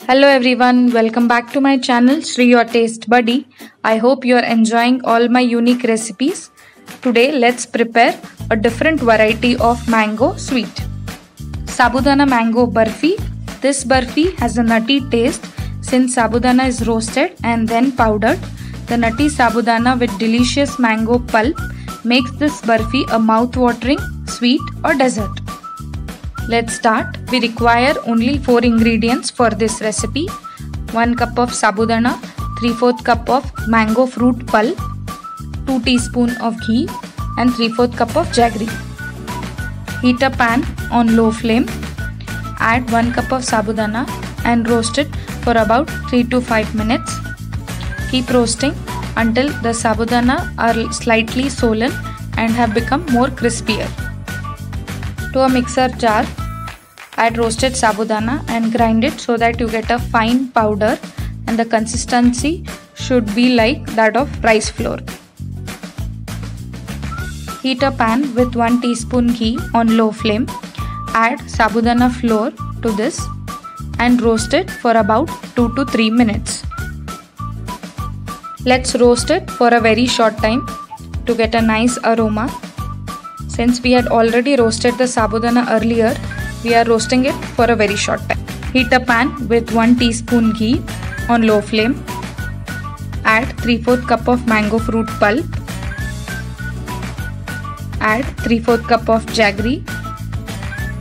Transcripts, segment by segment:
Hello everyone, welcome back to my channel Shri Your Taste Buddy. I hope you are enjoying all my unique recipes. Today let's prepare a different variety of mango sweet. Sabudana mango barfi. This barfi has a nutty taste since sabudana is roasted and then powdered. The nutty sabudana with delicious mango pulp makes this barfi a mouth-watering sweet or dessert. Let's start. We require only 4 ingredients for this recipe. 1 cup of sabudana, 3/4 cup of mango fruit pulp, 2 teaspoons of ghee and 3/4 cup of jaggery. Heat a pan on low flame. Add 1 cup of sabudana and roast it for about 3 to 5 minutes. Keep roasting until the sabudana are slightly swollen and have become more crispier. To a mixer jar, add roasted sabudana and grind it so that you get a fine powder and the consistency should be like that of rice flour. Heat a pan with 1 teaspoon ghee on low flame. Add sabudana flour to this and roast it for about 2 to 3 minutes. Let's roast it for a very short time to get a nice aroma. Since we had already roasted the sabudana earlier, we are roasting it for a very short time. Heat a pan with 1 teaspoon ghee on low flame. Add 3/4 cup of mango fruit pulp. Add 3/4 cup of jaggery.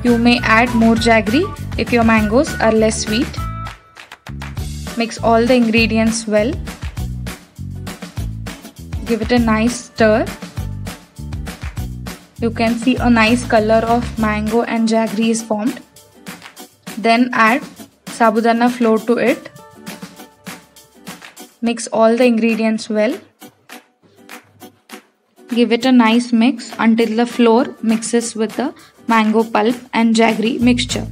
You may add more jaggery if your mangoes are less sweet. Mix all the ingredients well. Give it a nice stir. You can see a nice color of mango and jaggery is formed. Then add sabudana flour to it. Mix all the ingredients well. Give it a nice mix until the flour mixes with the mango pulp and jaggery mixture.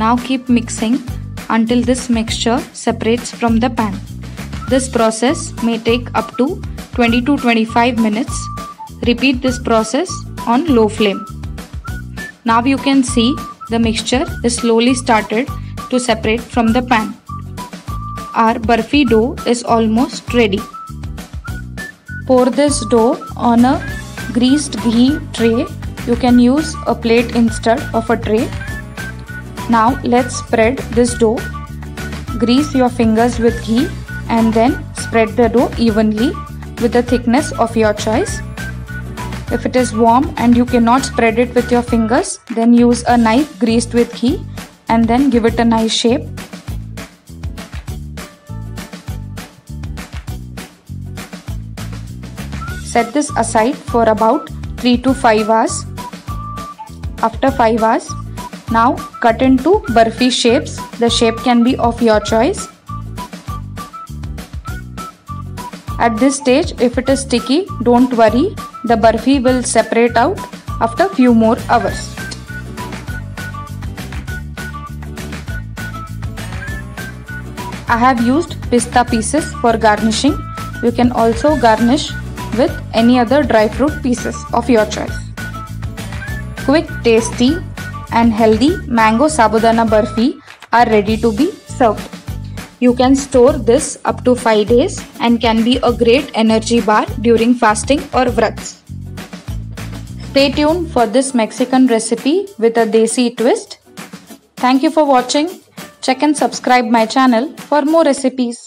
Now keep mixing until this mixture separates from the pan. This process may take up to 20 to 25 minutes. Repeat this process on low flame. Now you can see the mixture is slowly started to separate from the pan. Our barfi dough is almost ready. Pour this dough on a greased ghee tray. You can use a plate instead of a tray. Now let's spread this dough. Grease your fingers with ghee and then spread the dough evenly with the thickness of your choice. If it is warm and you cannot spread it with your fingers, then use a knife greased with ghee and then give it a nice shape. Set this aside for about 3 to 5 hours. After 5 hours, now cut into barfi shapes. The shape can be of your choice. At this stage, if it is sticky, don't worry, the barfi will separate out after few more hours. I have used pista pieces for garnishing. You can also garnish with any other dry fruit pieces of your choice. Quick, tasty and healthy mango sabudana barfi are ready to be served. You can store this up to 5 days and can be a great energy bar during fasting or vrats. Stay tuned for this Mexican recipe with a desi twist. Thank you for watching. Check and subscribe my channel for more recipes.